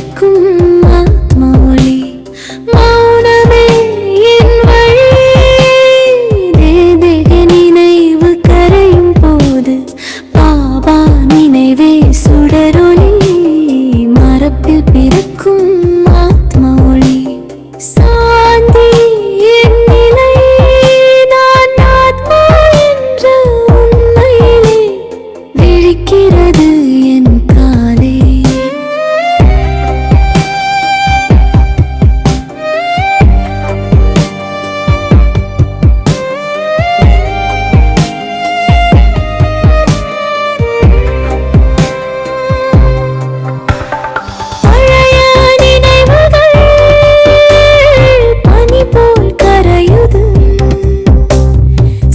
பிறக்கும் ஆத்மொழி மௌனமே என் வழி. தேக நினைவு கரையும் போது பாபா நினைவே சுடரொளி. மரப்பில் பிறக்கும் ஆத்மொழி சாந்தி என் நிலை. நான் ஆத்மா என்ற உண்மையிலே விழிக்கிறது என் காலை. பழைய நினைவுகள் பனி போல் கரையுது.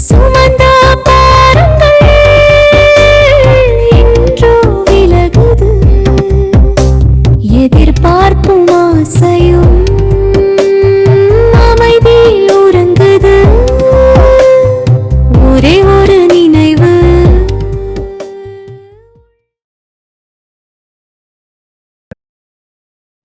சுமந்த பாரங்கள் இன்றோ விலகுது. எதிர்பார்ப்பும் ஆசையும் அமைதியில் உறங்குது. ஒரே ஒரு நினைவு.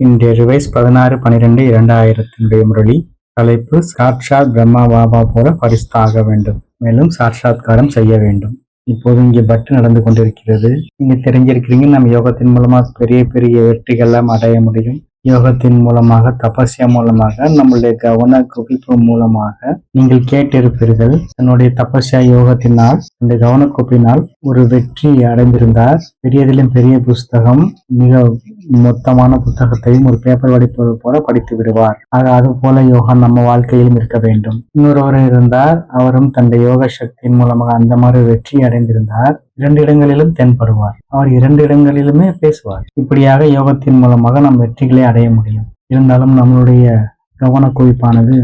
இன்றைய ரிவைஸ் 16/12/2000 முரளி. தலைப்பு சாட்சாத் பிரம்மா பாபா போல பரிசுத்தாக வேண்டும், மேலும் சாட்சாத்காரம் செய்ய வேண்டும். இப்போது இங்கே பட்டு நடந்து கொண்டிருக்கிறது. நீங்க தெரிஞ்சிருக்கிறீங்க, நம்ம யோகத்தின் மூலமா பெரிய பெரிய வெற்றிகள்லாம் அடைய முடியும். யோகத்தின் மூலமாக, தபஸ்யா மூலமாக, நம்மளுடைய கவன குவிப்பு மூலமாக நீங்கள் கேட்டிருப்பீர்கள். தன்னுடைய தபஸ்யா யோகத்தினால், இந்த கவன குவிப்பினால் ஒரு வெற்றி அடைந்திருந்தார். பெரியதிலும் பெரிய புஸ்தகம், மிக மொத்தமான புத்தகத்தையும் ஒரு பேப்பர் படிப்பது போல படித்து விடுவார். அது போல யோகம் நம்ம வாழ்க்கையிலும் இருக்க வேண்டும். இன்னொருவர் இருந்தார், அவரும் தன்னுடைய யோக சக்தியின் மூலமாக அந்த மாதிரி வெற்றி அடைந்திருந்தார். 2 இடங்களிலும் தென்படுவார். அவர் 2 இடங்களிலுமே பேசுவார். இப்படியாக யோகத்தின் மூலமாக நாம் வெற்றிகளை அடைய முடியும். இருந்தாலும் நம்மளுடைய கவன குவிப்பானது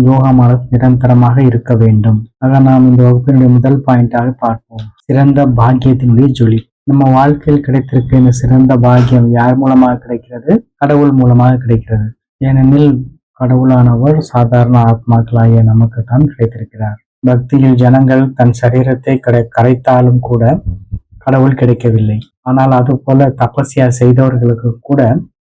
யோகமானது நிரந்தரமாக இருக்க வேண்டும். ஆக நாம் இந்த வகுப்பினுடைய முதல் பாயிண்டாக பார்ப்போம், சிறந்த பாக்கியத்தினுடைய ஜொலி. நம்ம வாழ்க்கையில் கிடைத்திருக்க இந்த சிறந்த பாக்கியம் யார் மூலமாக கிடைக்கிறது? கடவுள் மூலமாக கிடைக்கிறது. ஏனெனில் கடவுளானவர் சாதாரண ஆத்மாக்களாகிய நமக்கு தான் கிடைத்திருக்கிறார். பக்தியில் ஜனங்கள் தன் சரீரத்தை கரைத்தாலும் கூட கடவுள் கிடைக்கவில்லை. ஆனால் அது போல தபஸ்யா செய்தவர்களுக்கு கூட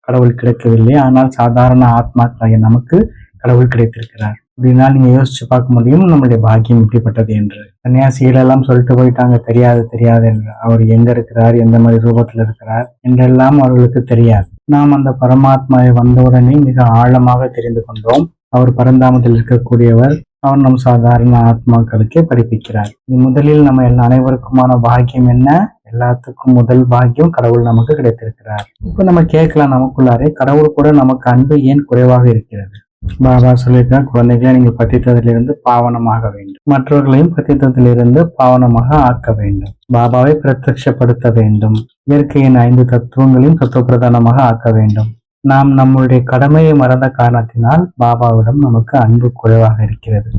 கடவுள் கிடைக்கவில்லை. ஆனால் சாதாரண ஆத்மாக்களாகிய நமக்கு கடவுள் கிடைத்திருக்கிறார். அப்படின்னா நீங்க யோசிச்சு பார்க்க முடியும் நம்மளுடைய பாக்கியம் எப்படிப்பட்டது என்று. சன்னியாசிகள் எல்லாம் சொல்லிட்டு போயிட்டாங்க, தெரியாது தெரியாது என்று. அவர் எங்க இருக்கிறார், எந்த மாதிரி ரூபத்தில் இருக்கிறார் என்றெல்லாம் அவர்களுக்கு தெரியாது. நாம் அந்த பரமாத்மாவை வந்தவுடனே மிக ஆழமாக தெரிந்து கொண்டோம். அவர் பரந்தாமத்தில் இருக்கக்கூடியவர். அவர் நம் சாதாரண ஆத்மாக்களுக்கே படிப்பிக்கிறார். முதலில் நம்ம அனைவருக்குமான பாக்கியம் என்ன? எல்லாத்துக்கும் முதல் பாக்கியம் கடவுள் நமக்கு கிடைத்திருக்கிறார். இப்ப நம்ம கேட்கலாம் நமக்குள்ளாரே, கடவுள் கூட நமக்கு அன்பு ஏன் குறைவாக இருக்கிறது? பாபா சொல்லியிருக்கார், குழந்தைகளை நீங்கள் பத்தித்தத்திலிருந்து பாவனமாக வேண்டும், மற்றவர்களையும் பத்தித்தத்திலிருந்து பாவனமாக ஆக்க வேண்டும், பாபாவை பிரத்யட்சப்படுத்த வேண்டும், இயற்கையின் 5 தத்துவங்களையும் தத்துவ பிரதானமாக ஆக்க வேண்டும். நாம் நம்முடைய கடமையை மறந்த காரணத்தினால் பாபாவிடம் நமக்கு அன்பு குறைவாக இருக்கிறது.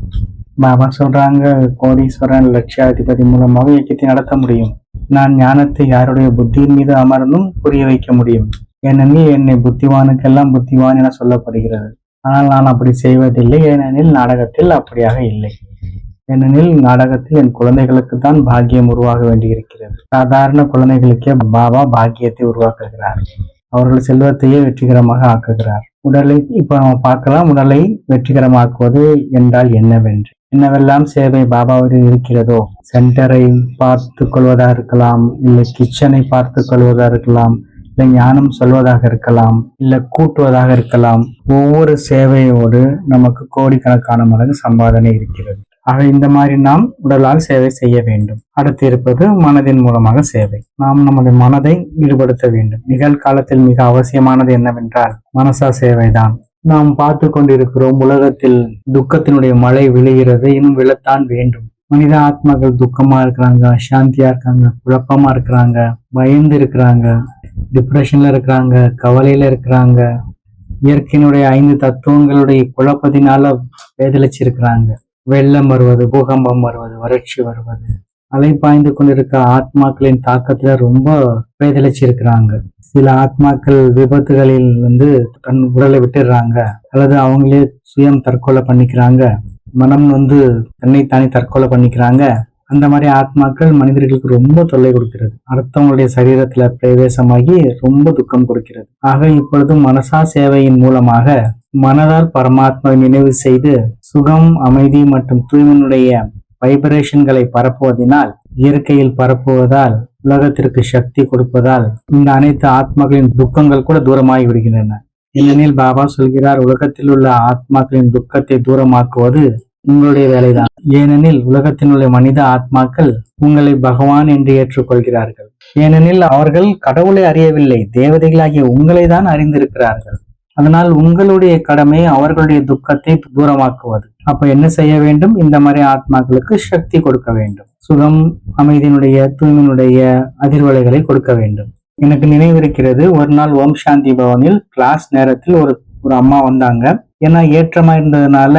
பாபா சொல்றாங்க, கோடீஸ்வரன் லட்சியாதிபதி மூலமாக இயக்கத்தை நடத்த முடியும். நான் ஞானத்தை யாருடைய புத்தியின் மீது அமர்ந்தும் புரிய வைக்க முடியும். ஏனெனில் என்னை புத்திவானுக்கெல்லாம் புத்திவான் என சொல்லப்படுகிறது. ஆனால் நான் அப்படி செய்வதில்லை. ஏனெனில் நாடகத்தில் அப்படியாக இல்லை. ஏனெனில் நாடகத்தில் என் குழந்தைகளுக்கு தான் பாக்கியம் உருவாக வேண்டியிருக்கிறது. சாதாரண குழந்தைகளுக்கே பாபா பாக்கியத்தை உருவாக்குகிறார். அவர்கள் செல்வத்தையே வெற்றிகரமாக ஆக்குகிறார். உடலை இப்ப நம்ம பார்க்கலாம். உடலை வெற்றிகரமாக்குவது என்றால் என்னவென்று, என்னவெல்லாம் சேவை பாபாவிடம் இருக்கிறதோ, சென்டரை பார்த்து கொள்வதாக இருக்கலாம், இல்லை கிச்சனை பார்த்து கொள்வதாக இருக்கலாம், இல்லை ஞானம் சொல்வதாக இருக்கலாம், இல்லை கூட்டுவதாக இருக்கலாம். ஒவ்வொரு சேவையோடு நமக்கு கோடிக்கணக்கான மடங்கு சம்பாதனை இருக்கிறது. ஆக இந்த மாதிரி நாம் உடலால் சேவை செய்ய வேண்டும். அடுத்து இருப்பது மனதின் மூலமாக சேவை. நாம் நம்முடைய மனதை ஈடுபடுத்த வேண்டும். நிகழ்காலத்தில் மிக அவசியமானது என்னவென்றால் மனசா சேவைதான். நாம் பார்த்து கொண்டிருக்கிறோம், உலகத்தில் துக்கத்தினுடைய மழை விழுகிறது, இன்னும் விழத்தான் வேண்டும். மனித ஆத்மாக்கள் துக்கமா இருக்கிறாங்க, அசாந்தியா இருக்காங்க, குழப்பமா இருக்கிறாங்க, பயந்து இருக்கிறாங்க, டிப்ரெஷன்ல இருக்கிறாங்க, கவலையில இருக்கிறாங்க. இயற்கையினுடைய 5 தத்துவங்களுடைய குழப்பத்தினால வேதளிச்சிருக்கிறாங்க. வெள்ளம் வருவது, பூகம்பம் வருவது, வறட்சி வருவது, அலைப்பாய்ந்து கொண்டிருக்க ஆத்மாக்களின் தாக்கத்துல ரொம்ப வேதளிச்சிருக்கிறாங்க. சில ஆத்மாக்கள் விபத்துகளில் தன் உடலை விட்டுடுறாங்க, அல்லது அவங்களே சுயம் தற்கொலை பண்ணிக்கிறாங்க. மனம் தன்னைத்தானே தற்கொலை பண்ணிக்கிறாங்க. அந்த மாதிரி ஆத்மாக்கள் மனிதர்களுக்கு ரொம்ப தொல்லை கொடுக்கிறது. அடுத்தவங்களுடைய சரீரத்துல பிரவேசமாகி ரொம்ப துக்கம் கொடுக்கிறது. ஆக இப்பொழுது மனசா சேவையின் மூலமாக மனதால் பரமாத்மாவை நினைவு செய்து சுகம், அமைதி மற்றும் தூய்மையினுடைய வைப்ரேஷன்களை பரப்புவதனால், இயற்கையில் பரப்புவதால், உலகத்திற்கு சக்தி கொடுப்பதால் இந்த அனைத்து ஆத்மாக்களின் துக்கங்கள் கூட தூரமாகி விடுகின்றன. ஏனெனில் பாபா சொல்கிறார், உலகத்தில் உள்ள ஆத்மாக்களின் துக்கத்தை தூரமாக்குவது உங்களுடைய வேலைதான். ஏனெனில் உலகத்தினுள்ள மனித ஆத்மாக்கள் உங்களை பகவான் என்று ஏற்றுக்கொள்கிறார்கள். ஏனெனில் அவர்கள் கடவுளை அறியவில்லை, தேவதைகளாகிய உங்களை தான் அறிந்திருக்கிறார்கள். அதனால் உங்களுடைய கடமை அவர்களுடைய துக்கத்தை தூரமாக்குவது. அப்ப என்ன செய்ய வேண்டும்? இந்த மாதிரி ஆத்மாக்களுக்கு சக்தி கொடுக்க வேண்டும். சுகம், அமைதியினுடைய, தூய்மையினுடைய அதிர்வலைகளை கொடுக்க வேண்டும். எனக்கு நினைவிருக்கிறது, ஒரு நாள் ஓம் சாந்தி பவனில் கிளாஸ் நேரத்தில் ஒரு அம்மா வந்தாங்க. ஏன்னா ஏற்றமா இருந்ததுனால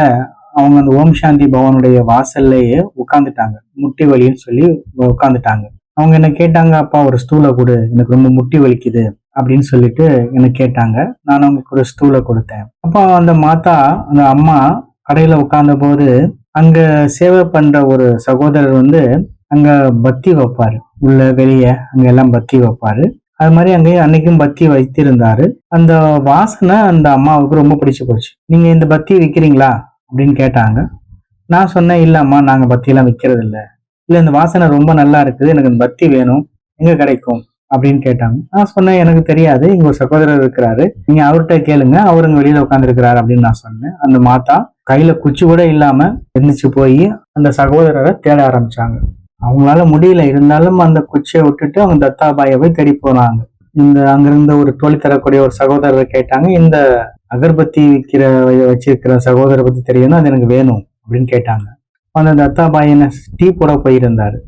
அவங்க அந்த ஓம் சாந்தி பவனுடைய வாசல்லையே உட்காந்துட்டாங்க. முட்டி வலின்னு சொல்லி உட்காந்துட்டாங்க. அவங்க என்ன கேட்டாங்க, அப்பா ஒரு ஸ்டூலை கொடு, எனக்கு ரொம்ப முட்டி வலிக்குது அப்படின்னு சொல்லிட்டு என்ன கேட்டாங்க. நான் அவங்களுக்கு ஒரு ஸ்டூலை கொடுத்தேன். அப்போ அந்த அந்த அம்மா கடையில உட்கார்ந்த போது அங்க சேவை பண்ற ஒரு சகோதரர் அங்க பத்தி வைப்பாரு, உள்ள வெளியே அங்க எல்லாம் பத்தி வைப்பாரு. அது மாதிரி அங்கே அன்னைக்கும் பத்தி வைத்திருந்தாரு. அந்த வாசனை அந்த அம்மாவுக்கு ரொம்ப பிடிச்சு போச்சு. நீங்க இந்த பத்தி விற்கிறீங்களா அப்படின்னு கேட்டாங்க. நான் சொன்னேன், இல்லம்மா நாங்க பத்தியெல்லாம் விற்கிறது இல்லை. இந்த வாசனை ரொம்ப நல்லா இருக்குது, எனக்கு இந்த பத்தி வேணும், எங்க கிடைக்கும் அப்படின்னு கேட்டாங்க. நான் சொன்னேன், எனக்கு தெரியாது, இங்க ஒரு சகோதரர் இருக்கிறாரு, நீங்க அவர்கிட்ட கேளுங்க, அவருங்க வெளியில உட்கார்ந்து இருக்கிறாரு அப்படின்னு நான் சொன்னேன். அந்த மாதா கையில குச்சி கூட இல்லாம எந்திரிச்சு போய் அந்த சகோதரரை தேட ஆரம்பிச்சாங்க. அவங்களால முடியல, இருந்தாலும் அந்த குச்சியை விட்டுட்டு அவங்க தத்தாபாயை போய் தேடி போனாங்க. அங்கிருந்த ஒரு தோழி தரக்கூடிய ஒரு சகோதரரை கேட்டாங்க, இந்த அகர்பத்தி வச்சிருக்கிற சகோதரரை பத்தி தெரியும், அது எனக்கு வேணும் அப்படின்னு கேட்டாங்க. அந்த தத்தாபாய் என்ன டீ போட போயிருந்தாரு.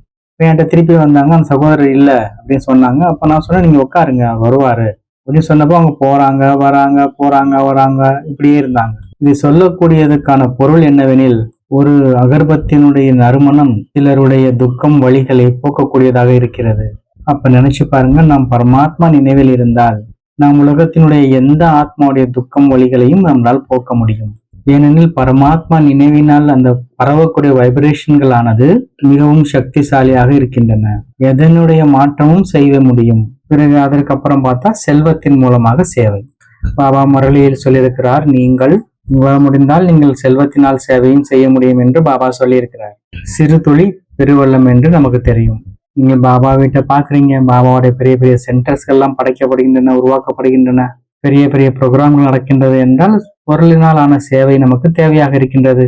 என்கிட்ட திருப்பி வந்தாங்க, அந்த சகோதரர் இல்ல அப்படின்னு சொன்னாங்க. அப்ப நான் சொன்னேன், நீங்க உட்காருங்க, வருவாரு அப்படின்னு சொன்னப்போ அவங்க போறாங்க வராங்க, போறாங்க வராங்க, இப்படியே இருந்தாங்க. இது சொல்லக்கூடியதுக்கான பொருள் என்னவெனில், ஒரு அகர்பத்தினுடைய நறுமணம் சிலருடைய துக்கம் வழிகளை போக்கக்கூடியதாக இருக்கிறது. அப்ப நினைச்சு பாருங்க, நாம் பரமாத்மா நினைவில் இருந்தால் நாம் உலகத்தினுடைய எந்த ஆத்மாவுடைய துக்கம் வழிகளையும் நம்மளால் போக்க முடியும். ஏனெனில் பரமாத்மா நினைவினால் அந்த பரவக்கூடிய வைப்ரேஷன்கள் ஆனது மிகவும் சக்திசாலியாக இருக்கின்றன. எதனுடைய மாற்றமும் செய்ய முடியும். பிறகு அதற்கப்புறம் பார்த்தா செல்வத்தின் மூலமாக சேவை. பாபா முரளியில் சொல்லியிருக்கிறார், நீங்கள் முடிந்தால் நீங்கள் செல்வத்தினால் சேவையும் செய்ய முடியும் என்று பாபா சொல்லியிருக்கிறார். சிறு துளி பெருவெள்ளம் என்று நமக்கு தெரியும். நீங்க பாபா வீட்டை பாக்குறீங்க, பாபாவுடைய பெரிய பெரிய சென்டர்ஸ்கள் எல்லாம் படைக்கப்படுகின்றன, உருவாக்கப்படுகின்றன, பெரிய பெரிய ப்ரோக்ராம்கள் நடக்கின்றது என்றால் பொருளினால் ஆன சேவை நமக்கு தேவையாக இருக்கின்றது.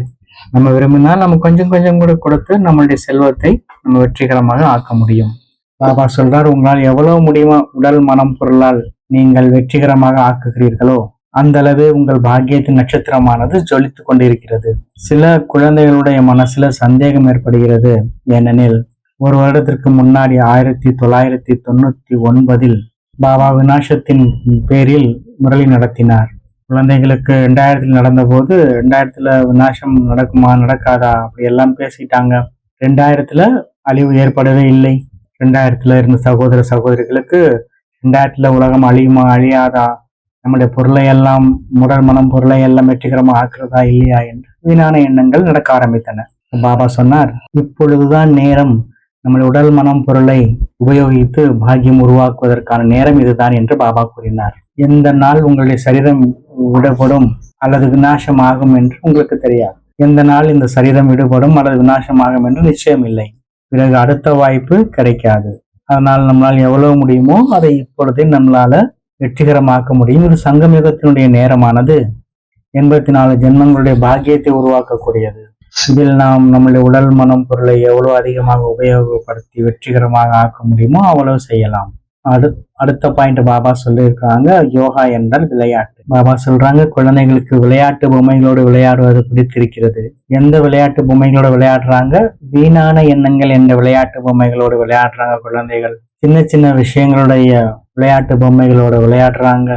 நம்ம விரும்பினால் நம்ம கொஞ்சம் கொஞ்சம் கூட கொடுத்து நம்மளுடைய செல்வத்தை நம்ம வெற்றிகரமாக ஆக்க முடியும். பாபா சொல்றார், உங்களால் எவ்வளவு முடியுமோ உடல், மனம், பொருளால் நீங்கள் வெற்றிகரமாக ஆக்குகிறீர்களோ அந்த அளவு உங்கள் பாக்கியத்தின் நட்சத்திரமானது ஜொலித்துக் கொண்டிருக்கிறது. சில குழந்தைகளுடைய மனசுல சந்தேகம் ஏற்படுகிறது. ஏனெனில் ஒரு வருடத்திற்கு முன்னாடி 1999 பாபா விநாசத்தின் பேரில் முரளி நடத்தினார். குழந்தைகளுக்கு 2000 நடந்த போது 2000 விநாசம் நடக்குமா நடக்காதா அப்படி எல்லாம் பேசிட்டாங்க. 2000 அழிவு ஏற்படவே இல்லை. 2000 இருந்த சகோதர சகோதரிகளுக்கு 2000 உலகம் அழியுமா அழியாதா, நம்முடைய பொருளை எல்லாம் முதல் மனம் பொருளை எல்லாம் வெற்றிகரமாக ஆக்குறதா இல்லையா என்று வீணான எண்ணங்கள் நடக்க ஆரம்பித்தன. பாபா சொன்னார், இப்பொழுதுதான் நேரம், நம்முடைய உடல், மனம், பொருளை உபயோகித்து பாக்கியம் உருவாக்குவதற்கான நேரம் இதுதான் என்று பாபா கூறினார். எந்த நாள் உங்களுடைய சரீரம் விடுபடும் அல்லது விநாசம் ஆகும் என்று உங்களுக்கு தெரியாது. எந்த நாள் இந்த சரீரம் விடுபடும் அல்லது விநாசம் ஆகும் என்று நிச்சயம் இல்லை. பிறகு அடுத்த வாய்ப்பு கிடைக்காது. அதனால் நம்மளால் எவ்வளவு முடியுமோ அதை இப்பொழுதே நம்மளால வெற்றிகரமாக்க முடியும். இது சங்கமயுகத்தினுடைய நேரமானது 84 ஜென்மங்களுடைய பாக்கியத்தை உருவாக்கக்கூடியது. இதில் நாம் நம்முடைய உடல், மனம், பொருளை எவ்வளவு அதிகமாக உபயோகப்படுத்தி வெற்றிகரமாக ஆக்க முடியுமோ அவ்வளவு செய்யலாம். அடுத்த பாயிண்ட் பாபா சொல்லியிருக்காங்க, யோகா என்றால் விளையாட்டு. பாபா சொல்றாங்க, குழந்தைகளுக்கு விளையாட்டு பொம்மைகளோடு விளையாடுவது பிடித்திருக்கிறது. எந்த விளையாட்டு பொம்மைகளோடு விளையாடுறாங்க? வீணான எண்ணங்கள் என்ற விளையாட்டு பொம்மைகளோடு விளையாடுறாங்க குழந்தைகள். சின்ன சின்ன விஷயங்களுடைய விளையாட்டு பொம்மைகளோட விளையாடுறாங்க.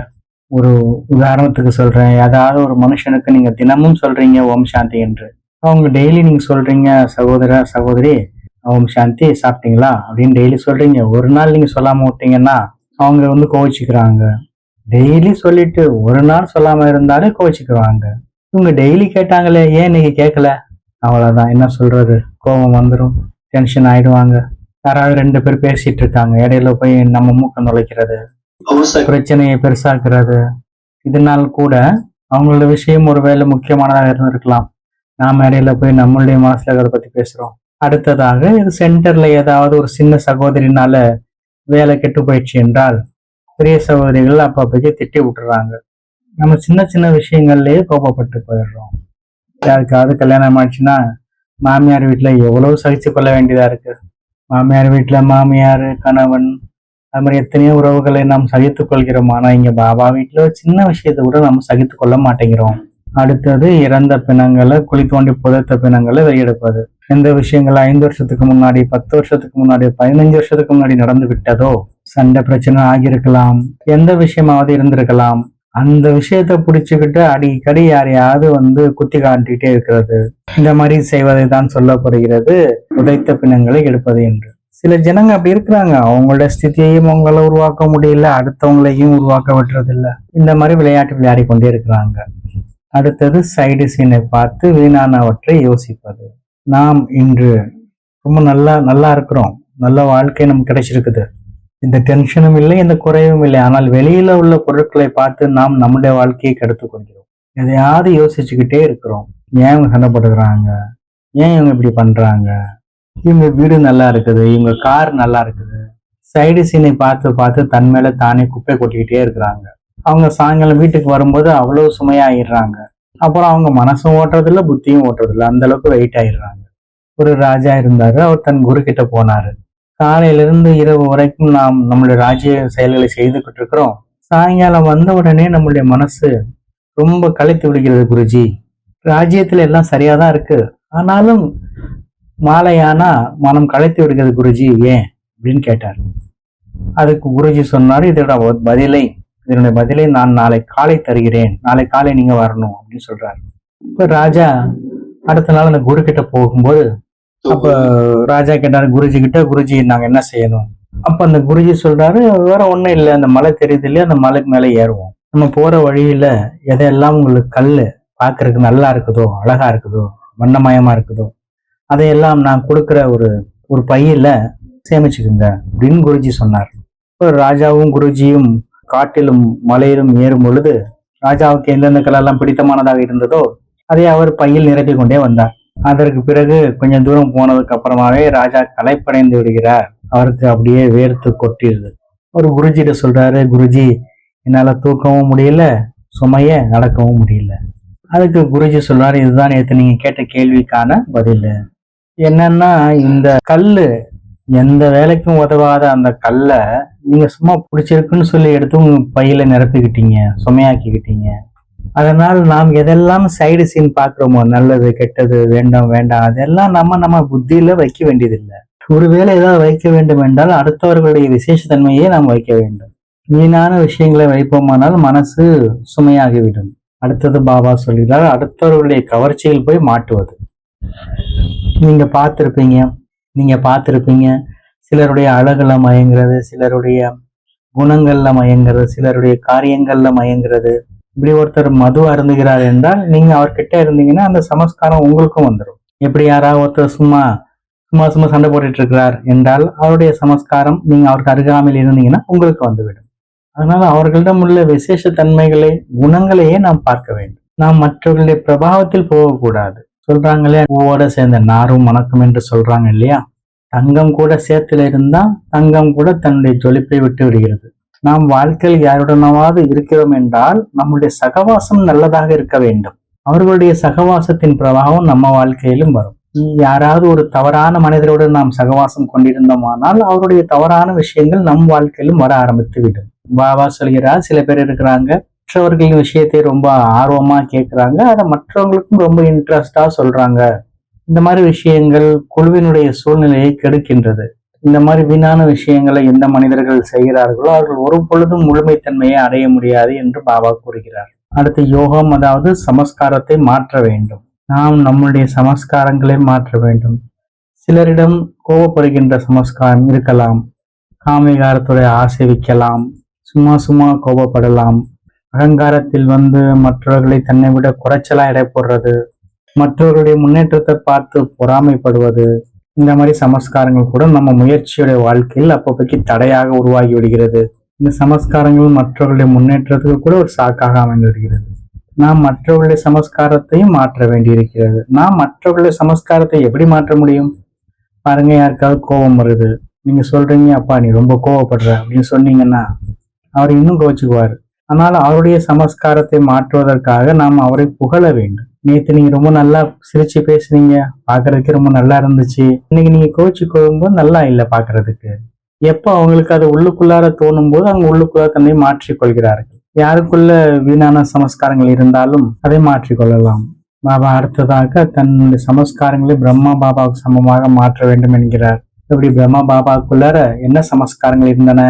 ஒரு உதாரணத்துக்கு சொல்றேன், ஏதாவது ஒரு மனுஷனுக்கு நீங்க தினமும் சொல்றீங்க ஓம் சாந்தி என்று, அவங்க டெய்லி நீங்க சொல்றீங்க, சகோதர சகோதரி ஓம் சாந்தி சாப்பிட்டீங்களா அப்படின்னு டெய்லி சொல்றீங்க. ஒரு நாள் நீங்க சொல்லாம விட்டீங்கன்னா அவங்க கோவிச்சுக்கிறாங்க. டெய்லி சொல்லிட்டு ஒரு நாள் சொல்லாம இருந்தாலே கோவிச்சுக்கிறாங்க. இவங்க டெய்லி கேட்டாங்களே, ஏன் நீங்க கேட்கல, அவ்வளவுதான், என்ன சொல்றது, கோபம் வந்துடும். டென்ஷன் ஆயிடுவாங்க. யாராவது 2 பேர் பேசிட்டு இருக்காங்க, இடையில போய் நம்ம மூக்க நுழைக்கிறது, பிரச்சனையை பெருசாக்குறது. இதனால் கூட அவங்களோட விஷயம் ஒருவேளை முக்கியமானதாக இருந்திருக்கலாம். நாம இடையில போய் நம்மளுடைய மனசுல பத்தி பேசுறோம். அடுத்ததாக இது சென்டர்ல ஏதாவது ஒரு சின்ன சகோதரினால வேலை கெட்டு போயிடுச்சு என்றால் பெரிய சகோதரிகள் அப்பப்போக்கே திட்டி விட்டுறாங்க. நம்ம சின்ன சின்ன விஷயங்கள்லயே கோபப்பட்டு போயிடுறோம். யாருக்காவது கல்யாணம் ஆயிடுச்சுன்னா மாமியார் வீட்டுல எவ்வளவு சகிச்சு கொள்ள வேண்டியதா இருக்கு. மாமியார் வீட்டுல மாமியார், கணவன், அது மாதிரி எத்தனையோ உறவுகளை நாம் சகித்துக் கொள்கிறோம். ஆனா இங்க பாபா வீட்டுல ஒரு சின்ன விஷயத்தை கூட நம்ம சகித்துக் கொள்ள மாட்டேங்கிறோம். அடுத்தது இறந்த பிணங்களை, குழி தோண்டி புதைத்த பிணங்களை வெளியெடுப்பது. எந்த விஷயங்கள் 5 வருஷத்துக்கு முன்னாடி, 10 வருஷத்துக்கு முன்னாடி, 15 வருஷத்துக்கு முன்னாடி நடந்து விட்டதோ, சண்டை பிரச்சனை ஆகியிருக்கலாம், எந்த விஷயமாவது இருந்திருக்கலாம், அந்த விஷயத்த பிடிச்சுக்கிட்டு அடிக்கடி யாரையாவது குத்தி காட்டிக்கிட்டே இருக்கிறது. இந்த மாதிரி செய்வதை தான் சொல்லப்படுகிறது புதைத்த பிணங்களை எடுப்பது என்று. சில ஜனங்க அப்படி இருக்கிறாங்க. அவங்களோட ஸ்திதியையும் அவங்கள உருவாக்க முடியல, அடுத்தவங்களையும் உருவாக்க விட்டுறதில்லை. இந்த மாதிரி விளையாட்டு விளையாடி கொண்டே இருக்கிறாங்க. அடுத்தது சைடு சீனை பார்த்து வீணானவற்றை யோசிப்பது. நாம் இன்று ரொம்ப நல்லா இருக்கிறோம், நல்ல வாழ்க்கை நமக்கு கிடைச்சிருக்குது, இந்த டென்ஷனும் இல்லை, இந்த குறைவும் இல்லை. ஆனால் வெளியில உள்ள பொருட்களை பார்த்து நாம் நம்முடைய வாழ்க்கையை கெடுத்துக் கொள்கிறோம். எதையாவது யோசிச்சுக்கிட்டே இருக்கிறோம். ஏன் இவங்க சண்டைப்படுறாங்க, ஏன் இவங்க இப்படி பண்றாங்க, இவங்க வீடு நல்லா இருக்குது, இவங்க கார் நல்லா இருக்குது. சைடு சீனை பார்த்து பார்த்து தன் மேல தானே குப்பை கொட்டிக்கிட்டே இருக்கிறாங்க. அவங்க சாயங்காலம் வீட்டுக்கு வரும்போது அவ்வளவு சுமையாயிடுறாங்க. அப்புறம் அவங்க மனசும் ஓட்டுறதில்ல, புத்தியும் ஓட்டுறதில்ல, அந்த அளவுக்கு வெயிட் ஆயிடுறாங்க. ஒரு ராஜா இருந்தாரு. அவர் தன் குரு கிட்ட போனாரு. காலையிலிருந்து இரவு வரைக்கும் நாம் நம்மளுடைய ராஜ்ய செயல்களை செய்துகிட்டு இருக்கிறோம். சாயங்காலம் வந்த உடனே நம்மளுடைய மனசு ரொம்ப களைத்து விடுகிறது. குருஜி, ராஜ்யத்துல எல்லாம் சரியாதான் இருக்கு, ஆனாலும் மாலையானா மனம் களைத்து விடுகிறது குருஜி, ஏன் அப்படின்னு கேட்டார். அதுக்கு குருஜி சொன்னாரு, இதனுடைய பதிலை நான் நாளை காலை தருகிறேன், நாளை காலை நீங்க வரணும் அப்படின்னு சொல்றாரு. இப்ப ராஜா அடுத்த நாள் அந்த குரு கிட்ட போகும்போது, அப்ப ராஜா கேட்டாரு குருஜி கிட்ட, குருஜி நாங்க என்ன செய்யணும்? அப்ப அந்த குருஜி சொல்றாரு, வேற ஒண்ணும் இல்லை, அந்த மலை தெரியுது இல்லையா, அந்த மலைக்கு மேல ஏறுவோம். நம்ம போற வழியில எதையெல்லாம் உங்களுக்கு கல்லு பாக்குறதுக்கு நல்லா இருக்குதோ, அழகா இருக்குதோ, வண்ணமயமா இருக்குதோ, அதையெல்லாம் நான் கொடுக்குற ஒரு பையில சேமிச்சுக்குங்க அப்படின்னு குருஜி சொன்னார். இப்ப ராஜாவும் குருஜியும் காட்டிலும் மலையிலும் ஏறும் பொழுது ராஜாவுக்கு எந்தெந்த கலெல்லாம் பிடித்தமானதாக இருந்ததோ அதை அவர் பையில் நிரப்பி கொண்டே வந்தார். அதற்கு பிறகு கொஞ்சம் தூரம் போனதுக்கு அப்புறமாவே ராஜா களைப்படைந்து விடுகிறார். அவருக்கு அப்படியே வேர்த்து கொட்டிடுது. ஒரு குருஜிட்ட சொல்றாரு, குருஜி என்னால தூக்கவும் முடியல, சுமைய நடக்கவும் முடியல. அதுக்கு குருஜி சொல்றாரு, இதுதான் நேற்று நீங்க கேட்ட கேள்விக்கான பதில். என்னன்னா, இந்த கல்லு எந்த வேலைக்கும் உதவாத அந்த கல்லை நீங்க சும்மா பிடிச்சிருக்குன்னு சொல்லி எடுத்து உங்க பையில நிரப்பிக்கிட்டீங்க, சுமையாக்கிக்கிட்டீங்க. அதனால் நாம் எதெல்லாம் சைடு சீன் பாக்குறோமோ, நல்லது கெட்டது, வேண்டாம் வேண்டாம், அதெல்லாம் நம்ம புத்தியில வைக்க வேண்டியதில்லை. ஒருவேளை ஏதாவது வைக்க வேண்டும் என்றால் அடுத்தவர்களுடைய விசேஷத்தன்மையே நாம் வைக்க வேண்டும். வீணான விஷயங்களை வைப்போமானால் மனசு சுமையாகிவிடும். அடுத்தது பாபா சொல்கிறார், அடுத்தவர்களுடைய கவர்ச்சியில் போய் மாட்டுவது. நீங்க பார்த்திருப்பீங்க சிலருடைய அழகுல மயங்கிறது, சிலருடைய குணங்கள்ல மயங்கிறது, சிலருடைய காரியங்கள்ல மயங்கிறது. இப்படி ஒருத்தர் மது அருந்துகிறார் என்றால் நீங்க அவர்கிட்ட இருந்தீங்கன்னா அந்த சமஸ்காரம் உங்களுக்கும் வந்துடும். எப்படி யாராவது ஒருத்தர் சும்மா சண்டை போட்டுட்டு இருக்கிறார் என்றால் அவருடைய சமஸ்காரம் நீங்க அவருக்கு அருகாமையில் இருந்தீங்கன்னா உங்களுக்கு வந்துவிடும். அதனால அவர்களிடம் உள்ள விசேஷ தன்மைகளை, குணங்களையே நாம் பார்க்க வேண்டும். நாம் மற்றவர்களுடைய பிரபாவத்தில் போகக்கூடாது. சொல்றாங்க இல்லையா, பூவோட சேர்ந்த நாரும் மணக்கும் என்று சொல்றாங்க இல்லையா. தங்கம் கூட சேத்துல இருந்தா தங்கம் கூட தன்னுடைய ஜொலிப்பை விட்டு விடுகிறது. நாம் வாழ்க்கையில் யாருடனாவது இருக்கிறோம் என்றால் நம்முடைய சகவாசம் நல்லதாக இருக்க வேண்டும். அவர்களுடைய சகவாசத்தின் பிரபாவம் நம்ம வாழ்க்கையிலும் வரும். யாராவது ஒரு தவறான மனிதரோடு நாம் சகவாசம் கொண்டிருந்தோமானால் அவருடைய தவறான விஷயங்கள் நம் வாழ்க்கையிலும் வர ஆரம்பித்து விடும். பாபா சொல்கிறார், சில பேர் இருக்கிறாங்க, மற்றவர்களின் விஷயத்தை ரொம்ப ஆர்வமா கேட்கிறாங்க, அதை மற்றவங்களுக்கும் ரொம்ப இன்ட்ரெஸ்டா சொல்றாங்க. இந்த மாதிரி விஷயங்கள் குழுவினுடைய சூழ்நிலையை கெடுக்கின்றது. இந்த மாதிரி வீணான விஷயங்களை எந்த மனிதர்கள் செய்கிறார்களோ அவர்கள் ஒரு பொழுதும் முழுமைத்தன்மையை அடைய முடியாது என்று பாபா கூறுகிறார். அடுத்து யோகம், அதாவது சமஸ்காரத்தை மாற்ற வேண்டும். நாம் நம்முடைய சமஸ்காரங்களை மாற்ற வேண்டும். சிலரிடம் கோபப்படுகின்ற சமஸ்காரம் இருக்கலாம், காமிகாரத்துடைய ஆசை வைக்கலாம், சும்மா கோபப்படலாம், அகங்காரத்தில் மற்றவர்களை தன்னை விட குறைச்சலா எடை போடுறது, மற்றவர்களுடைய முன்னேற்றத்தை பார்த்து பொறாமைப்படுவது, இந்த மாதிரி சமஸ்காரங்கள் கூட நம்ம முயற்சியுடைய வாழ்க்கையில் அப்பப்போக்கு தடையாக உருவாகி விடுகிறது. இந்த சமஸ்காரங்கள் மற்றவர்களுடைய முன்னேற்றத்துக்கு கூட ஒரு சாக்காக அமைந்து விடுகிறது. நாம் மற்றவர்களுடைய சமஸ்காரத்தையும் மாற்ற வேண்டி இருக்கிறது. நாம் மற்றவர்களுடைய சமஸ்காரத்தை எப்படி மாற்ற முடியும்? பாருங்க, யாருக்காவது கோபம் வருது, நீங்க சொல்றீங்க அப்பா நீ ரொம்ப கோவப்படுற அப்படின்னு சொன்னீங்கன்னா அவர் இன்னும் கோச்சுக்குவார். ஆனால் அவருடைய சமஸ்காரத்தை மாற்றுவதற்காக நாம் அவரை புகழ வேண்டும். நேற்று நீங்க ரொம்ப நல்லா சிரிச்சு பேசுனீங்க, பாக்குறதுக்கு ரொம்ப நல்லா இருந்துச்சு, இன்னைக்கு நீங்க கோச்சு போகும்போது நல்லா இல்லை பாக்குறதுக்கு. எப்போ அவங்களுக்கு அது உள்ளுக்குள்ளார தோணும் போது அவங்க உள்ளுக்குள்ளார தன்னை மாற்றிக் கொள்கிறார்கள். யாருக்குள்ள வீணான சமஸ்காரங்கள் இருந்தாலும் அதை மாற்றிக்கொள்ளலாம். பாபா அடுத்ததாக தன்னுடைய சமஸ்காரங்களை பிரம்மா பாபாவுக்கு சமமாக மாற்ற வேண்டும் என்கிறார். இப்படி பிரம்மா பாபாவுக்குள்ளார என்ன சமஸ்காரங்கள் இருந்தன?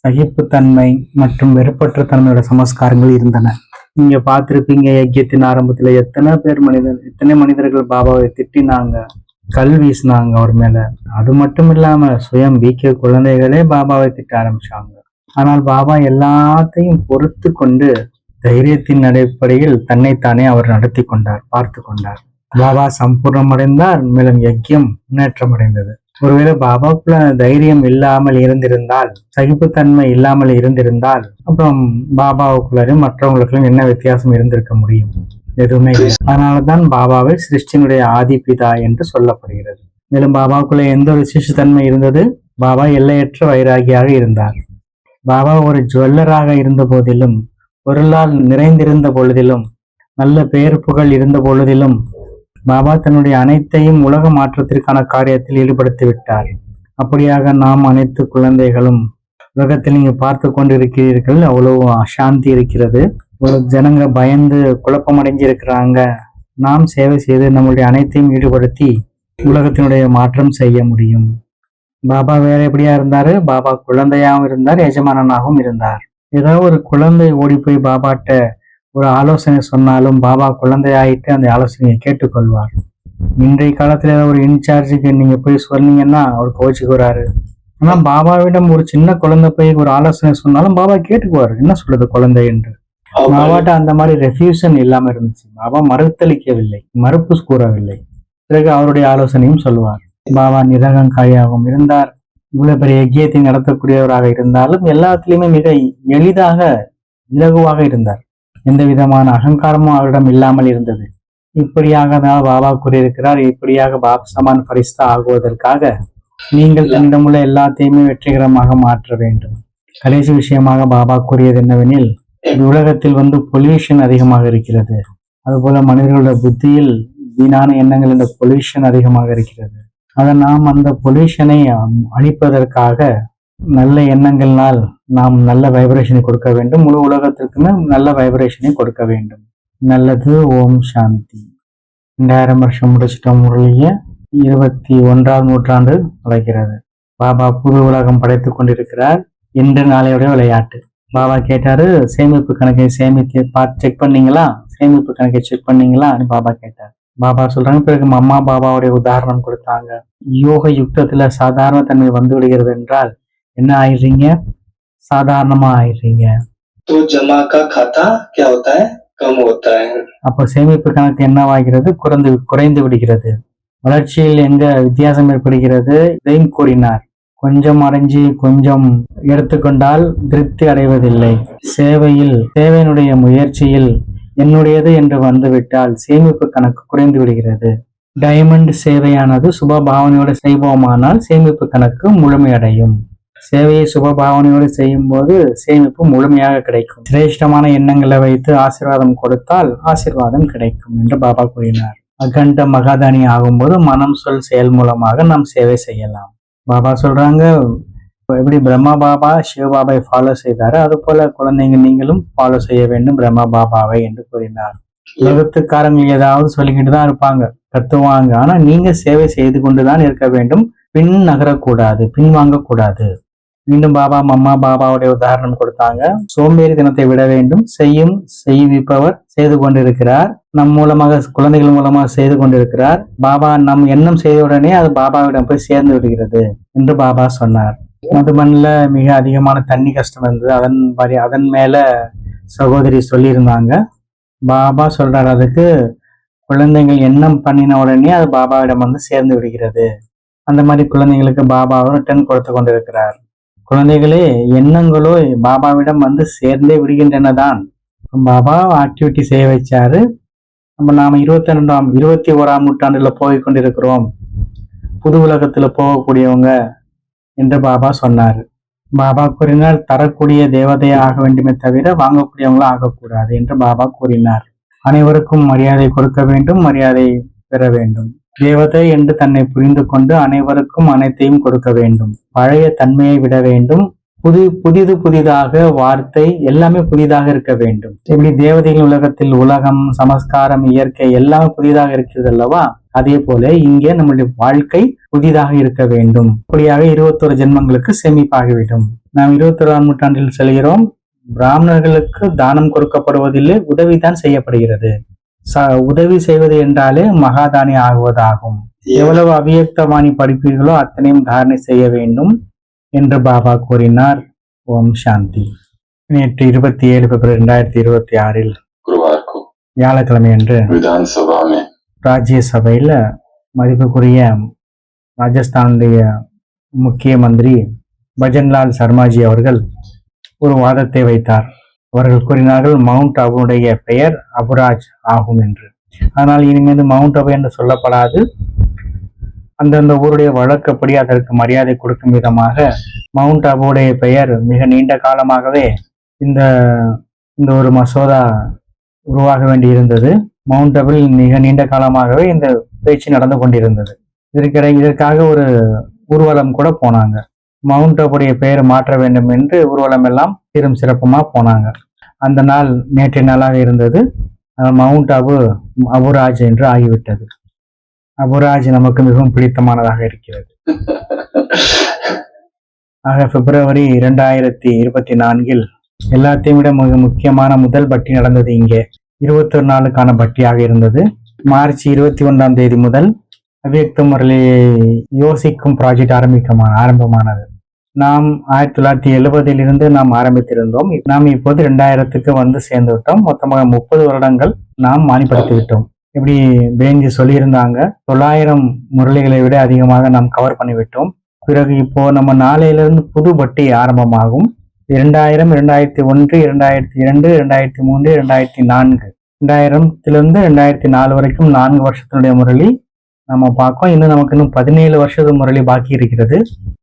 சகிப்புத்தன்மை மற்றும் வெறுப்பற்ற தன்மையோட சமஸ்காரங்கள் இருந்தன. நீங்க பார்த்திருப்பீங்க, யஜ்யத்தின் ஆரம்பத்துல எத்தனை மனிதர்கள் பாபாவை திட்டினாங்க, கல் வீசினாங்க அவர் மேல. அது மட்டும் இல்லாம சுயம் வீக்கிய குழந்தைகளே பாபாவை திட்ட ஆரம்பிச்சாங்க. ஆனால் பாபா எல்லாத்தையும் பொறுத்து கொண்டு தைரியத்தின் அடிப்படையில் தன்னைத்தானே அவர் நடத்தி கொண்டார், பார்த்து கொண்டார். பாபா சம்பூர்ணம் அடைந்தார், மேலும் யஜ்யம் முன்னேற்றம் அடைந்தது. ஒருவேளை பாபாவுக்குள்ள தைரியம் இல்லாமல் இருந்திருந்தால், சகிப்புத்தன்மை இல்லாமல் இருந்திருந்தால், அப்புறம் பாபாவுக்குள்ளாரும் மற்றவங்களுக்கும் என்ன வித்தியாசம் இருந்திருக்க முடியும்? எதுவுமே இல்லை. அதனாலதான் பாபாவை சிருஷ்டியினுடைய ஆதிபிதா என்று சொல்லப்படுகிறது. மேலும் பாபாவுக்குள்ள எந்த ஒரு சிசுத்தன்மை இருந்தது? பாபா எல்லையற்ற வைராகியாக இருந்தார். பாபா ஒரு ஜுவல்லராக இருந்த போதிலும், பொருளால் நிறைந்திருந்த பொழுதிலும், நல்ல பெயர் புகழ் இருந்த பொழுதிலும் பாபா தன்னுடைய அனைத்தையும் உலக மாற்றத்திற்கான காரியத்தில் ஈடுபடுத்தி விட்டார். அப்படியாக நாம் அனைத்து குழந்தைகளும் உலகத்தில் நீங்க பார்த்து கொண்டிருக்கிறீர்கள், அவ்வளவு அசாந்தி இருக்கிறது, ஒரு ஜனங்க பயந்து குழப்பமடைஞ்சு இருக்கிறாங்க. நாம் சேவை செய்து நம்முடைய அனைத்தையும் ஈடுபடுத்தி உலகத்தினுடைய மாற்றம் செய்ய முடியும். பாபா வேற எப்படியா இருந்தாரு? பாபா குழந்தையாகவும் இருந்தார், எஜமானனாகவும் இருந்தார். ஏதாவது ஒரு குழந்தை ஓடி போய் பாபாட்ட ஒரு ஆலோசனை சொன்னாலும் பாபா குழந்தையாயிட்டு அந்த ஆலோசனையை கேட்டுக்கொள்வார். இன்றைய காலத்துல ஏதாவது ஒரு இன்சார்ஜுக்கு நீங்க போய் சொன்னீங்கன்னா அவர் கோச்சுக்குறாரு. ஆனா பாபாவிடம் ஒரு சின்ன குழந்தை போய் ஒரு ஆலோசனை சொன்னாலும் பாபா கேட்டுக்குவார், என்ன சொல்றது குழந்தை என்று. பாபாட்ட அந்த மாதிரி ரெஃப்யூஷன் இல்லாம இருந்துச்சு. பாபா மறுத்தளிக்கவில்லை, மறுப்பு கூறவில்லை. பிறகு அவருடைய ஆலோசனையும் சொல்லுவார். பாபா நிரகங்காரியாகவும் இருந்தார். இவ்வளவு பெரிய யஜ்யத்தை நடத்தக்கூடியவராக இருந்தாலும் எல்லாத்திலுமே மிக எளிதாக இலகுவாக இருந்தார். எந்த விதமான அகங்காரமும் அவரிடம் இல்லாமல் இருந்தது. இப்படியாக தான் பாபா கூறியிருக்கிறார், இப்படியாக பாப் சமான் பரிஸ்தா ஆகுவதற்காக நீங்கள் தன்னிடமுள்ள எல்லாத்தையுமே வெற்றிகரமாக மாற்ற வேண்டும். கடைசி விஷயமாக பாபா கூறியது என்னவெனில், உலகத்தில் பொல்யூஷன் அதிகமாக இருக்கிறது. அதுபோல மனிதர்களுடைய புத்தியில் வீணான எண்ணங்கள் என்ற பொல்யூஷன் அதிகமாக இருக்கிறது. அதை நாம் அந்த பொல்யூஷனை அழிப்பதற்காக நல்ல எண்ணங்கள்னால் நாம் நல்ல வைப்ரேஷனை கொடுக்க வேண்டும். முழு உலகத்திற்குமே நல்ல வைப்ரேஷனை கொடுக்க வேண்டும். நல்லது. ஓம் சாந்தி. 2000 வருஷம் முடிச்சிட்டோம். முரளிய 21ஆம் நூற்றாண்டு அழைக்கிறது. பாபா புது உலகம் படைத்து கொண்டிருக்கிறார். இன்று நாளையுடைய விளையாட்டு. பாபா கேட்டாரு, சேமிப்பு கணக்கை செக் பண்ணீங்களா? சேமிப்பு கணக்கை செக் பண்ணீங்களா? பாபா கேட்டார். பாபா சொல்றாங்க. பிறகு அம்மா பாபாவுடைய உதாரணம் கொடுத்தாங்க. யோக யுக்தத்துல சாதாரண தன்மை வந்து விடுகிறது என்றால் என்ன ஆயிடுறீங்க? சாதாரணமா ஆயிடுறீங்க. அப்போ சேமிப்பு கணக்கு என்னவாகிறது? குறைந்து விடுகிறது. வளர்ச்சியில் எங்க வித்தியாசம் ஏற்படுகிறது? இதையும் கூறினார். கொஞ்சம் அடைஞ்சு கொஞ்சம் எடுத்துக்கொண்டால் திருப்தி அடைவதில்லை. சேவையினுடைய முயற்சியில் என்னுடையது என்று வந்துவிட்டால் சேமிப்பு கணக்கு குறைந்து விடுகிறது. டைமண்ட் சேவையானது சுபபாவனையோடு செய்வோமானால் சேமிப்பு கணக்கு முழுமையடையும். சேவையை சுபபாவனையோடு செய்யும் போது சேமிப்பு முழுமையாக கிடைக்கும். சிரேஷ்டமான எண்ணங்களை வைத்து ஆசீர்வாதம் கொடுத்தால் ஆசீர்வாதம் கிடைக்கும் என்று பாபா கூறினார். அகண்ட மகாதானி ஆகும்போது மனம் சொல் செயல் மூலமாக நாம் சேவை செய்யலாம். பாபா சொல்றாங்க, எப்படி பிரம்மா பாபா சிவபாபாவை ஃபாலோ செய்தாரு, அது போல குழந்தைங்க நீங்களும் ஃபாலோ செய்ய வேண்டும் பிரம்மா பாபாவை என்று கூறினார். உலகத்துக்காரங்க ஏதாவது சொல்லிக்கிட்டு தான் இருப்பாங்க, கத்துவாங்க. ஆனா நீங்க சேவை செய்து கொண்டுதான் இருக்க வேண்டும். பின் நகரக்கூடாது, பின் வாங்கக்கூடாது. மீண்டும் பாபா அம்மா பாபாவுடைய உதாரணம் கொடுத்தாங்க. சோம்பேறி தினத்தை விட வேண்டும். செய்விப்பவர் செய்து கொண்டிருக்கிறார். நம் மூலமாக குழந்தைகள் மூலமாக செய்து கொண்டிருக்கிறார். பாபா நம் எண்ணம் செய்தவுடனே அது பாபாவிடம் போய் சேர்ந்து விடுகிறது என்று பாபா சொன்னார். மதுமண்ல மிக அதிகமான தண்ணி கஷ்டம் இருந்தது. அதன் மேல சகோதரி சொல்லியிருந்தாங்க. பாபா சொல்றாரு, அதுக்கு குழந்தைகள் எண்ணம் பண்ணின உடனே அது பாபாவிடம் சேர்ந்து விடுகிறது. அந்த மாதிரி குழந்தைகளுக்கு பாபாவும் ரிட்டர்ன் கொடுத்து கொண்டிருக்கிறார். குழந்தைகளே, எண்ணங்களோ பாபாவிடம் வந்து சேர்ந்தே விடுகின்றன தான். பாபா ஆக்டிவிட்டி செய்ய வச்சாரு. நாம 21ஆம் நூற்றாண்டுல போய் கொண்டிருக்கிறோம், புது உலகத்துல போகக்கூடியவங்க என்று பாபா சொன்னார். பாபா கூறினார், தரக்கூடிய தேவதையை ஆக வேண்டுமே தவிர வாங்கக்கூடியவங்களும் ஆகக்கூடாது என்று பாபா கூறினார். அனைவருக்கும் மரியாதை கொடுக்க வேண்டும், மரியாதை பெற வேண்டும். தேவதை என்று தன்னை புரிந்து கொண்டு அனைவருக்கும் அனைத்தையும் கொடுக்க வேண்டும். பழைய தன்மையை விட வேண்டும். புதிதாக வார்த்தை எல்லாமே புதிதாக இருக்க வேண்டும். இப்படி தேவதைகள் உலகத்தில் உலகம், சமஸ்காரம், இயற்கை எல்லாமே புதிதாக இருக்கிறது அல்லவா? அதே போல இங்கே நம்முடைய வாழ்க்கை புதிதாக இருக்க வேண்டும். அப்படியாக 21 ஜென்மங்களுக்கு சேமிப்பாகிவிடும். நாம் 21ஆம் நூற்றாண்டில் செல்கிறோம். பிராமணர்களுக்கு தானம் கொடுக்கப்படுவதில்லை, உதவிதான் செய்யப்படுகிறது. உதவி செய்வது என்றாலே மகாதானி ஆகுவதாகும். எவ்வளவு அவ்வியக்தவாணி படிப்பீர்களோ அத்தனையும் தாரணை செய்ய வேண்டும் என்று பாபா கூறினார். ஓம் சாந்தி. நேற்று 27 பிப்ரவரி 2026 வியாழக்கிழமை அன்று ராஜ்யசபையில மதிப்புக்குரிய ராஜஸ்தானுடைய முக்கிய மந்திரி பஜன்லால் சர்மாஜி அவர்கள் ஒரு வாதத்தை வைத்தார். அவர்கள் கூறினார்கள், மவுண்ட் அபுடைய பெயர் அபுராஜ் ஆகும் என்று. ஆனால் இனிமேல் மவுண்ட் அபு என்று சொல்லப்படாது. அந்தந்த ஊருடைய வழக்கப்படி அதற்கு மரியாதை கொடுக்கும் விதமாக மவுண்ட் அபுடைய பெயர் மிக நீண்ட காலமாகவே இந்த ஒரு மசோதா உருவாக வேண்டியிருந்தது. மவுண்ட் அபில் மிக நீண்ட காலமாகவே இந்த பேச்சு நடந்து கொண்டிருந்தது. இதற்காக ஒரு ஊர்வலம் கூட போனாங்க. மவுண்ட் அபுடைய பெயர் மாற்ற வேண்டும் என்று ஊர்வலம் எல்லாம் சீரும் சிறப்புமா போனாங்க. அந்த நாள் நேற்றைய நாளாக இருந்தது. மவுண்ட் அபுராஜ் என்று ஆகிவிட்டது. அபுராஜ் நமக்கு மிகவும் பிடித்தமானதாக இருக்கிறது. ஆக பிப்ரவரி 2024 எல்லாத்தையும் விட மிக முக்கியமான முதல் பட்டி நடந்தது. இங்கே 21 நாளுக்கான பட்டியாக இருந்தது. மார்ச் 21ஆம் தேதி முதல் அவ்வியக்த முறையை யோசிக்கும் ப்ராஜெக்ட் ஆரம்பமானது. நாம் 1970 நாம் ஆரம்பித்திருந்தோம். நாம் இப்போது 2000க்கு வந்து சேர்ந்து விட்டோம். மொத்தமாக 30 வருடங்கள் நாம் மானிப்படுத்தி விட்டோம். இப்படி பேஞ்சி சொல்லியிருந்தாங்க, 900 முரளிகளை விட அதிகமாக நாம் கவர் பண்ணிவிட்டோம். பிறகு இப்போ நம்ம நாளையிலிருந்து புது பட்டி ஆரம்பமாகும். 2000, 2001, 2002, 2003, 2004 2000 2004 வரைக்கும் 4 வருஷத்தினுடைய முரளி நம்ம பார்க்கோம். இன்னும் நமக்கு இன்னும் 17 வருஷத்து முரளி பாக்கி இருக்கிறது.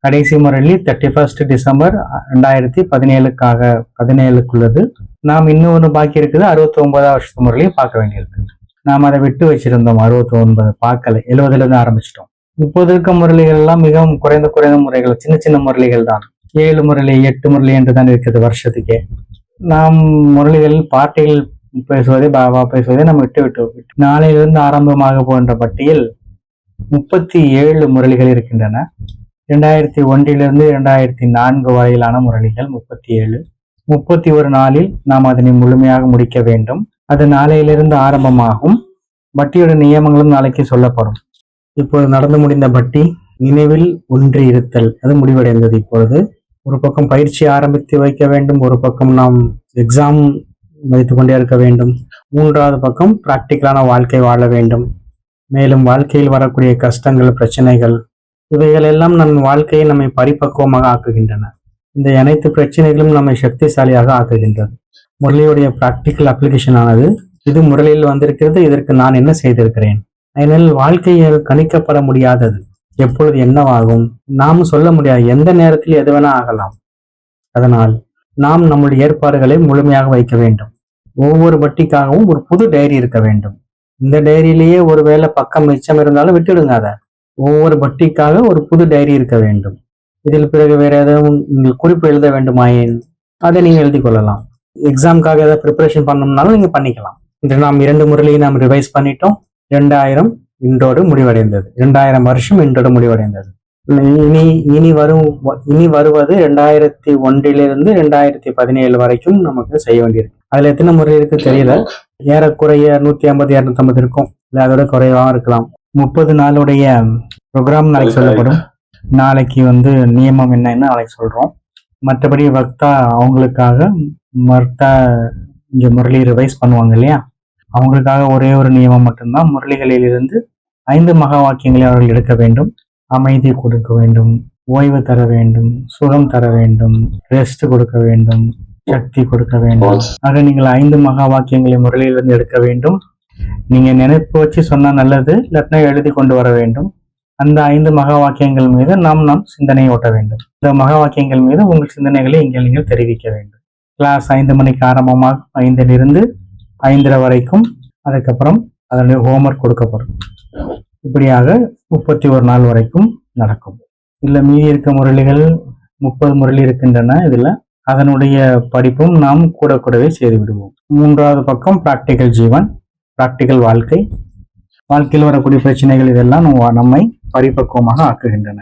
கடைசி முரளி 31 டிசம்பர் 2017க்குள்ளது. நாம் இன்னொன்று பாக்கி இருக்குது, 69ஆம் வருஷத்து முரளியை பார்க்க வேண்டியிருக்கு. நாம் அதை விட்டு வச்சிருந்தோம், 69 பார்க்கல, 70 ஆரம்பிச்சிட்டோம். இப்போது இருக்க முரளிகள் எல்லாம் மிகவும் குறைந்த முறைகள், சின்ன முரளிகள் தான். 7 முரளி 8 முரளி என்று தான் இருக்குது வருஷத்துக்கே. நாம் முரளிகள் பார்ட்டிகள் பேசுவதை, பாபா பேசுவதை நம்ம விட்டு நாளையிலிருந்து ஆரம்பமாக போன்ற பட்டியல் 37 முரளிகள் இருக்கின்றன. 2001 2004 வரையிலான முரளிகள் 37. 31 நாளில் நாம் அதனை முழுமையாக முடிக்க வேண்டும். அது நாளையிலிருந்து ஆரம்பமாகும். பட்டியோட நியமங்களும் நாளைக்கு சொல்லப்படும். இப்போது நடந்து முடிந்த பட்டி நினைவில் ஒன்றி இருத்தல், அது முடிவடைந்தது. இப்பொழுது ஒரு பக்கம் பயிற்சி ஆரம்பித்து வைக்க வேண்டும், ஒரு பக்கம் நாம் எக்ஸாம் வைத்துக் கொண்டே இருக்க வேண்டும், 3வது பக்கம் பிராக்டிக்கலான வாழ்க்கை வாழ வேண்டும். மேலும் வாழ்க்கையில் வரக்கூடிய கஷ்டங்கள், பிரச்சனைகள், இவைகள் எல்லாம் நம் வாழ்க்கையை நம்மை பரிபக்குவமாக ஆக்குகின்றன. இந்த அனைத்து பிரச்சனைகளும் நம்மை சக்திசாலியாக ஆக்குகின்றது. முரளியுடைய பிராக்டிக்கல் அப்ளிகேஷன் ஆனது இது முரளியில் வந்திருக்கிறது. இதற்கு நான் என்ன செய்திருக்கிறேன்? அதனால் வாழ்க்கையில் கணிக்கப்பட முடியாதது. எப்பொழுது என்னவாகும் நாம் சொல்ல முடியாது. எந்த நேரத்தில் எது வேணா ஆகலாம். அதனால் நாம் நம்முடைய ஏற்பாடுகளை முழுமையாக வைக்க வேண்டும். ஒவ்வொரு பட்டிக்காகவும் ஒரு புது டைரி இருக்க வேண்டும். இந்த டைரியிலேயே ஒருவேளை பக்கம் மிச்சம் இருந்தாலும் விட்டுடுங்க. அதை ஒவ்வொரு பட்டிக்காக ஒரு புது டைரி இருக்க வேண்டும். இதில் பிறகு வேற ஏதாவது நீங்கள் குறிப்பு எழுத வேண்டுமாயின் அதை நீங்க எழுதி கொள்ளலாம். எக்ஸாமுக்காக ஏதாவது ப்ரிப்பரேஷன் பண்ணணும்னாலும் நீங்க பண்ணிக்கலாம். இன்று நாம் 2 முறையை நாம் ரிவைஸ் பண்ணிட்டோம். 2000 இன்றோடு முடிவடைந்தது. 2000 வருஷம் இன்றோடு முடிவடைந்தது. இனி வருவது 2001 2017 வரைக்கும் நமக்கு செய்ய வேண்டியிருக்கு. அதுல எத்தனை முறை இருக்கு தெரியல. ஏறக்குறைய 150 250 இருக்கும், இல்ல அதோட குறைவாக இருக்கலாம். 30 நாளுடைய ப்ரோக்ராம் நாளைக்கு சொல்லப்படும். நாளைக்கு நியமம் என்னன்னு நாளைக்கு சொல்றோம். மற்றபடி வக்தா அவங்களுக்காக இங்க முரளி ரிவைஸ் பண்ணுவாங்க இல்லையா, அவங்களுக்காக ஒரே ஒரு நியமம் மட்டும்தான். முரளிகளில் இருந்து 5 மகா வாக்கியங்களை அவர்கள் எடுக்க வேண்டும். அமைதி கொடுக்க வேண்டும், ஓய்வு தர வேண்டும், சுகம் தர வேண்டும், ரெஸ்ட் கொடுக்க வேண்டும், சக்தி கொடுக்க வேண்டும். ஆக நீங்கள் 5 மகா வாக்கியங்களை முரளியிலிருந்து எடுக்க வேண்டும். நீங்க நினைப்பு வச்சு சொன்னா நல்லது, இல்லாட்டினா எழுதி கொண்டு வர வேண்டும். அந்த 5 மகா வாக்கியங்கள் மீது நாம் சிந்தனை ஓட்ட வேண்டும். இந்த மகா வாக்கியங்கள் மீது உங்கள் சிந்தனைகளை இங்கே நீங்கள் தெரிவிக்க வேண்டும். கிளாஸ் 5 மணிக்கு ஆரம்பமாக 5லிருந்து 5:30 வரைக்கும். அதுக்கப்புறம் அதனுடைய ஹோம்ஒர்க் கொடுக்கப்படும். இப்படியாக 31 நாள் வரைக்கும் நடக்கும். இதுல மீதி இருக்க முரளிகள் 30 முரளி இருக்கின்றன. இதுல அதனுடைய படிப்பும் நாம் கூடவே செய்து விடுவோம். 3வது பக்கம் பிராக்டிக்கல் ஜீவன், பிராக்டிக்கல் வாழ்க்கை. வாழ்க்கையில் வரக்கூடிய பிரச்சனைகள் இதெல்லாம் நம்மை பரிபக்குவமாக ஆக்குகின்றன.